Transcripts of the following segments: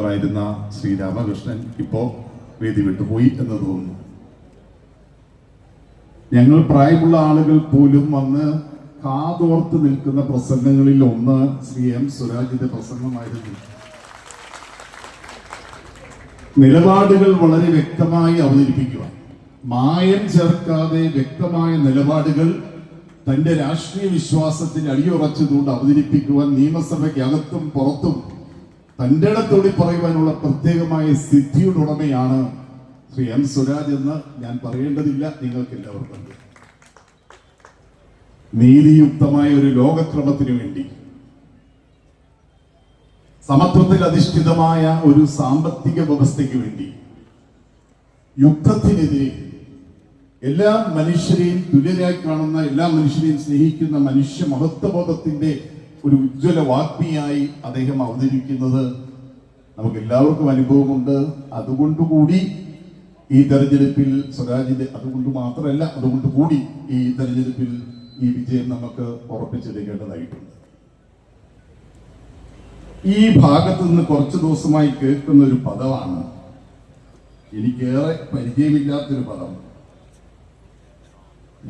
ായിരുന്ന ശ്രീരാമകൃഷ്ണൻ ഇപ്പോ വേദി വിട്ടുപോയി എന്ന് തോന്നുന്നു. ഞങ്ങൾ പ്രായമുള്ള ആളുകൾ പോലും വന്ന് കാതോർത്ത് നിൽക്കുന്ന പ്രസംഗങ്ങളിൽ ഒന്ന് ശ്രീ എം സ്വരാജിന്റെ പ്രസംഗമായിരുന്നു. നിലപാടുകൾ വളരെ വ്യക്തമായി അവതരിപ്പിക്കുക, മായം ചേർക്കാതെ വ്യക്തമായ നിലപാടുകൾ തന്റെ രാഷ്ട്രീയ വിശ്വാസത്തിൽ അടിയുറച്ചതുകൊണ്ട് അവതരിപ്പിക്കുവാൻ നിയമസഭയ്ക്കകത്തും പുറത്തും തന്റെ ഇടത്തോടി പറയുവാനുള്ള പ്രത്യേകമായ സിദ്ധിയുടെ ഉടമയാണ് ശ്രീ എം സ്വരാജ് എന്ന് ഞാൻ പറയേണ്ടതില്ല, നിങ്ങൾക്ക് എല്ലാവർക്കും. നീതിയുക്തമായ ഒരു ലോകക്രമത്തിനു വേണ്ടി, സമത്വത്തിൽ അധിഷ്ഠിതമായ ഒരു സാമ്പത്തിക വ്യവസ്ഥയ്ക്ക് വേണ്ടി, യുദ്ധത്തിനെതിരെ, എല്ലാ മനുഷ്യരെയും തുല്യരായി കാണുന്ന, എല്ലാ മനുഷ്യരെയും സ്നേഹിക്കുന്ന മനുഷ്യ മഹത്വബോധത്തിന്റെ ഒരു ഉജ്ജ്വല വാഗ്മിയായി അദ്ദേഹം അവതരിക്കുന്നത് നമുക്ക് എല്ലാവർക്കും അനുഭവമുണ്ട്. അതുകൊണ്ടുകൂടി ഈ തെരഞ്ഞെടുപ്പിൽ സ്വരാജിന്റെ, അതുകൊണ്ട് മാത്രമല്ല, അതുകൊണ്ട് കൂടി ഈ തെരഞ്ഞെടുപ്പിൽ ഈ വിജയം നമുക്ക് ഉറപ്പിച്ചെടുക്കേണ്ടതായിട്ടുണ്ട്. ഈ ഭാഗത്ത് നിന്ന് കുറച്ചു ദിവസമായി കേൾക്കുന്ന ഒരു പദമാണ്, എനിക്കേറെ പരിചയമില്ലാത്തൊരു പദം.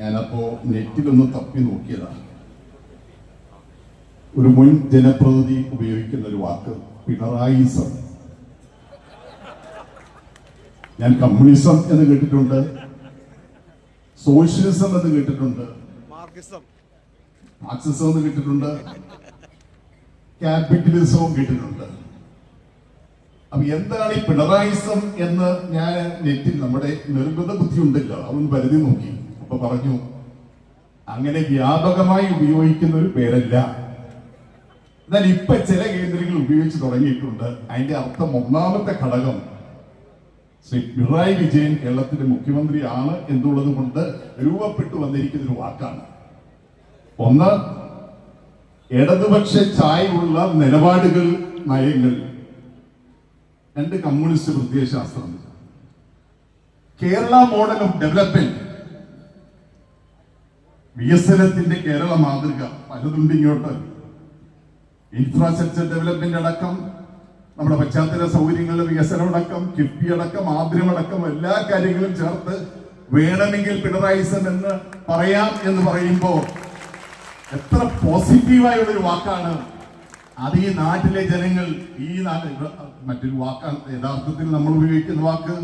ഞാനപ്പോ നെറ്റിലൊന്ന് തപ്പി നോക്കിയതാണ്. ഒരു മുൻ ജനപ്രതിനിധി ഉപയോഗിക്കുന്ന ഒരു വാക്ക് പിണറായിസം. ഞാൻ കമ്മ്യൂണിസം എന്ന് കേട്ടിട്ടുണ്ട്, സോഷ്യലിസം എന്ന് കേട്ടിട്ടുണ്ട്, മാർക്സിസം എന്ന് കേട്ടിട്ടുണ്ട്, ക്യാപിറ്റലിസവും കേട്ടിട്ടുണ്ട്. അപ്പൊ എന്താണ് ഈ പിണറായിസം എന്ന് ഞാൻ നെറ്റിൽ, നമ്മുടെ നിർമ്മിത ബുദ്ധി ഉണ്ടല്ലോ, അവൻ പരിധി നോക്കി. അപ്പൊ പറഞ്ഞു, അങ്ങനെ വ്യാപകമായി ഉപയോഗിക്കുന്ന ഒരു പേരല്ല. എന്നാൽ ഇപ്പൊ ചില കേന്ദ്രങ്ങൾ ഉപയോഗിച്ച് തുടങ്ങിയിട്ടുണ്ട്. അതിന്റെ അർത്ഥം, ഒന്നാമത്തെ ഘടകം, ശ്രീ പിണറായി വിജയൻ കേരളത്തിന്റെ മുഖ്യമന്ത്രിയാണ് എന്നുള്ളത് കൊണ്ട് രൂപപ്പെട്ടു വന്നിരിക്കുന്ന ഒരു വാക്കാണ്. ഒന്ന്, ഇടതുപക്ഷ ചായ്വുള്ള നിലപാടുകൾ, നയങ്ങൾ. രണ്ട്, കമ്മ്യൂണിസ്റ്റ് പ്രത്യയശാസ്ത്രം. കേരള മോഡൽ ഓഫ് ഡെവലപ്മെന്റ്, വികസനത്തിന്റെ കേരള മാതൃക പലതുണ്ട് ഇങ്ങോട്ട്. ഇൻഫ്രാസ്ട്രക്ചർ ഡെവലപ്മെന്റ് അടക്കം, നമ്മുടെ പശ്ചാത്തല സൗകര്യങ്ങളുടെ വികസനം അടക്കം, കിഫ്ബി അടക്കം, ആദ്യമടക്കം എല്ലാ കാര്യങ്ങളും ചേർത്ത് വേണമെങ്കിൽ പിണറായിസം എന്ന് പറയാം എന്ന് പറയുമ്പോൾ എത്ര പോസിറ്റീവായുള്ള ഒരു വാക്കാണ് അത്. ഈ നാട്ടിലെ ജനങ്ങൾ, ഈ നാട്ടിൽ മറ്റൊരു വാക്കാണ് യഥാർത്ഥത്തിൽ നമ്മൾ ഉപയോഗിക്കുന്ന വാക്ക്.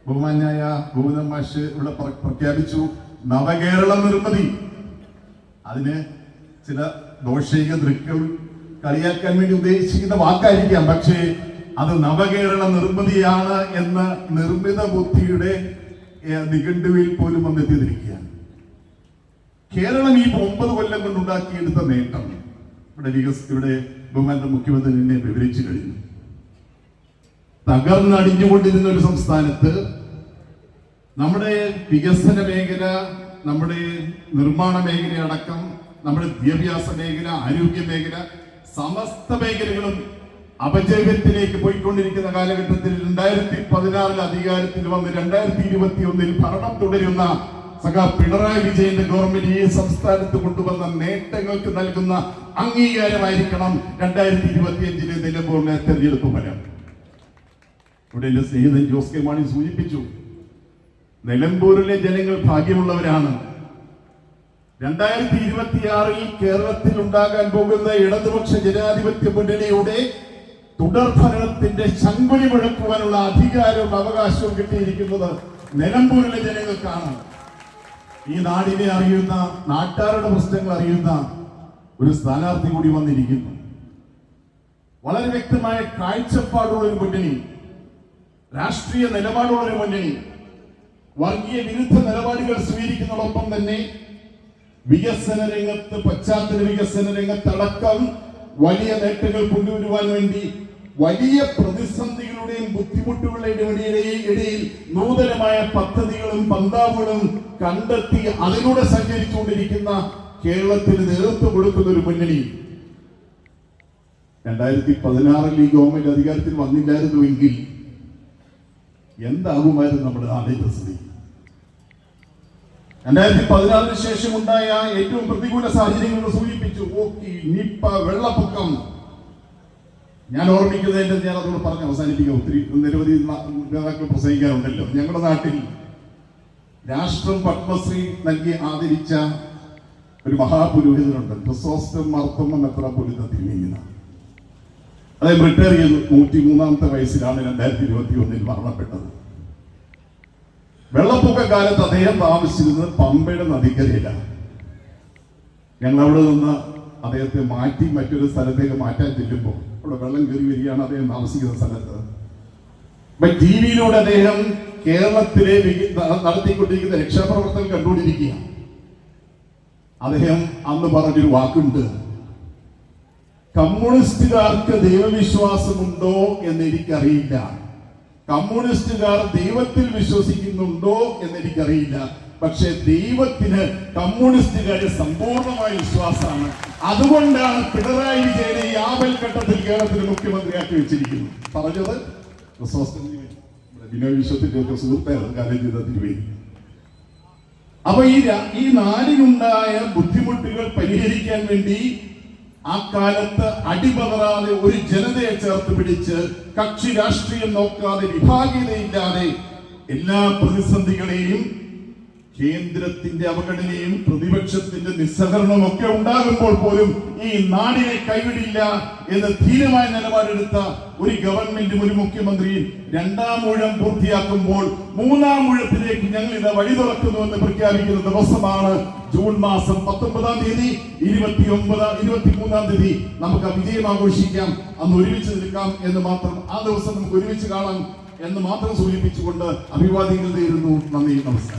ബഹുമാന്യായ ഗോവിന്ദൻ മാഷ് ഇവിടെ പ്രഖ്യാപിച്ചു നവകേരള നിർമ്മിതി. അതിന് ചില ദോഷൈക ദൃക്കൾ കളിയാക്കാൻ വേണ്ടി ഉദ്ദേശിക്കുന്ന വാക്കായിരിക്കാം, പക്ഷേ അത് നവകേരള നിർമ്മിതിയാണ് എന്ന നിർമ്മിത ബുദ്ധിയുടെ നിഘണ്ടുവിൽ പോലും വന്നെത്തിയിരിക്കുകയാണ്. കേരളം ഈ 9 കൊല്ലം കൊണ്ടുണ്ടാക്കിയെടുത്ത നേട്ടം ഇവിടെ ബഹുമാന്റെ മുഖ്യമന്ത്രി എന്നെ വിവരിച്ചു കഴിഞ്ഞു. തകർന്നടിഞ്ഞുകൊണ്ടിരുന്ന ഒരു സംസ്ഥാനത്ത് നമ്മുടെ വികസന മേഖല, നമ്മുടെ നിർമ്മാണ മേഖല അടക്കം, നമ്മുടെ വിദ്യാഭ്യാസ മേഖല, ആരോഗ്യ മേഖല, സമസ്ത മേഖലകളും അപജയത്തിലേക്ക് പോയിക്കൊണ്ടിരിക്കുന്ന കാലഘട്ടത്തിൽ 2016 അധികാരത്തിൽ വന്ന് 2021 ഭരണം തുടരുന്ന സഖാ പിണറായി വിജയന്റെ ഗവൺമെന്റ് ഈ സംസ്ഥാനത്ത് കൊണ്ടുവന്ന നേട്ടങ്ങൾക്ക് നൽകുന്ന അംഗീകാരമായിരിക്കണം 2025 നിലമ്പൂരിലെ തെരഞ്ഞെടുപ്പ് ഫലം. ഇവിടെ എന്റെ സ്നേഹിതൻ ജോസ് കെ മാണി സൂചിപ്പിച്ചു, നിലമ്പൂരിലെ ജനങ്ങൾ ഭാഗ്യമുള്ളവരാണ്. 2026 കേരളത്തിൽ ഉണ്ടാകാൻ പോകുന്ന ഇടതുപക്ഷ ജനാധിപത്യ മുന്നണിയുടെ തുടർ ഭരണത്തിന്റെ ശങ്കുലി മുഴക്കുവാനുള്ള അധികാരവും അവകാശവും കിട്ടിയിരിക്കുന്നത് നിലമ്പൂരിലെ ജനങ്ങൾക്കാണ്. ഈ നാടിനെ അറിയുന്ന, നാട്ടുകാരുടെ പ്രശ്നങ്ങൾ അറിയുന്ന ഒരു സ്ഥാനാർത്ഥി കൂടി വന്നിരിക്കുന്നു. വളരെ വ്യക്തമായ കാഴ്ചപ്പാടുള്ള ഒരു മുന്നണി, രാഷ്ട്രീയ നിലപാടുള്ള ഒരു മുന്നണി, വർഗീയ വിരുദ്ധ നിലപാടുകൾ സ്വീകരിക്കുന്നതോടൊപ്പം തന്നെ വികസന രംഗത്ത്, പശ്ചാത്തല വികസന രംഗത്തടക്കം വലിയ നേട്ടങ്ങൾ കൊണ്ടുവരുവാൻ വേണ്ടി വലിയ പ്രതിസന്ധികളുടെയും ബുദ്ധിമുട്ടുകളുടെയും ഇടയിൽ നൂതനമായ പദ്ധതികളും പന്താവുകളും കണ്ടെത്തി അതിലൂടെ സഞ്ചരിച്ചുകൊണ്ടിരിക്കുന്ന കേരളത്തിന് നേതൃത്വം കൊടുക്കുന്ന ഒരു മുന്നണി. 2016 ഈ ഗവൺമെന്റ് അധികാരത്തിൽ വന്നില്ലായിരുന്നുവെങ്കിൽ എന്താകുമായിരുന്നു നമ്മുടെ നാടിന്റെ സ്ഥിതി? 2016 ശേഷം ഉണ്ടായ ഏറ്റവും പ്രതികൂല സാഹചര്യങ്ങൾ സൂചിപ്പിച്ചു. ഓക്കി, നിപ്പ, വെള്ളപ്പൊക്കം, ഞാൻ ഓർമ്മിക്കുന്നതിന്റെ ഞാൻ അതോട് പറഞ്ഞ് അവസാനിപ്പിക്കാം. ഒത്തിരി നിരവധി നേതാക്കൾ പ്രസംഗിക്കാറുണ്ടല്ലോ. ഞങ്ങളുടെ നാട്ടിൽ രാഷ്ട്രം പത്മശ്രീ നൽകി ആദരിച്ച ഒരു മഹാപുരോഹിതനുണ്ട്, ക്രിസോസ്റ്റം മാർത്തോമ്മ മെത്രാപ്പൊലീത്ത തിരുമേനി. അദ്ദേഹം റിട്ടയർ ചെയ്തു. 103-ാമത്തെ വയസ്സിലാണ് 2021 മരണപ്പെട്ടത്. വെള്ളപ്പൊക്ക കാലത്ത് അദ്ദേഹം താമസിച്ചിരുന്നത് പമ്പയുടെ നദിക്കരയിലാണ്. ഞങ്ങൾ അവിടെ നിന്ന് അദ്ദേഹത്തെ മാറ്റി മറ്റൊരു സ്ഥലത്തേക്ക് മാറ്റാൻ ചെല്ലുമ്പോൾ അവിടെ വെള്ളം കയറി വരികയാണ് അദ്ദേഹം താമസിക്കുന്ന സ്ഥലത്ത്. ടി വിയിലൂടെ അദ്ദേഹം കേരളത്തിലെ നടത്തിക്കൊണ്ടിരിക്കുന്ന രക്ഷാപ്രവർത്തനം കണ്ടുകൊണ്ടിരിക്കുകയാണ്. അദ്ദേഹം അന്ന് പറഞ്ഞൊരു വാക്കുണ്ട്, കമ്മ്യൂണിസ്റ്റുകാർക്ക് ദൈവവിശ്വാസമുണ്ടോ എന്ന് എനിക്കറിയില്ല, കമ്മ്യൂണിസ്റ്റുകാർ ദൈവത്തിൽ വിശ്വസിക്കുന്നുണ്ടോ എന്ന് എനിക്കറിയില്ല, പക്ഷെ ദൈവത്തിന് കമ്മ്യൂണിസ്റ്റുകാരെ സമ്പൂർണമായ വിശ്വാസമാണ്. അതുകൊണ്ടാണ് പിണറായി വിജയനെ ഈ ആപൽഘട്ടത്തിൽ കേരളത്തിന് മുഖ്യമന്ത്രിയാക്കി വെച്ചിരിക്കുന്നത്. പറഞ്ഞത് ബിനോയ് വിശ്വത്തിന്റെ ഒക്കെ സുഹൃത്തായിരുന്നു കാര്യം ചെയ്ത തിരുവേദി. അപ്പൊ ഈ നാടിനുണ്ടായ ബുദ്ധിമുട്ടുകൾ പരിഹരിക്കാൻ വേണ്ടി ആ കാലത്ത് അടിപതറാതെ ഒരു ജനതയെ ചേർത്ത് പിടിച്ച് കക്ഷി രാഷ്ട്രീയം നോക്കാതെ വിഭാഗീയതയില്ലാതെ എല്ലാ പ്രതിസന്ധികളെയും കേന്ദ്രത്തിന്റെ അവഗണനയും പ്രതിപക്ഷത്തിന്റെ നിസ്സഹകരണവും ഒക്കെ ഉണ്ടാകുമ്പോൾ പോലും ഈ നാടിനെ കൈവിടില്ല എന്ന് ധീരമായ നിലപാടെടുത്ത ഒരു ഗവൺമെന്റും ഒരു മുഖ്യമന്ത്രിയും 2ാം ഊഴം പൂർത്തിയാക്കുമ്പോൾ 3ാം ഊഴത്തിലേക്ക് ഞങ്ങൾ ഇത് വഴി തുറക്കുന്നുവെന്ന് പ്രഖ്യാപിക്കുന്ന ദിവസമാണ് ജൂൺ മാസം 19-ാം തീയതി. 23-ാം തീയതി നമുക്ക് വിജയം ആഘോഷിക്കാം, അന്ന് ഒരുമിച്ച് നിൽക്കാം എന്ന് മാത്രം, ആ ദിവസം നമുക്ക് ഒരുമിച്ച് കാണാം എന്ന് മാത്രം സൂചിപ്പിച്ചുകൊണ്ട് അഭിവാദ്യങ്ങൾ നേരുന്നു. നന്ദി, നമസ്കാരം.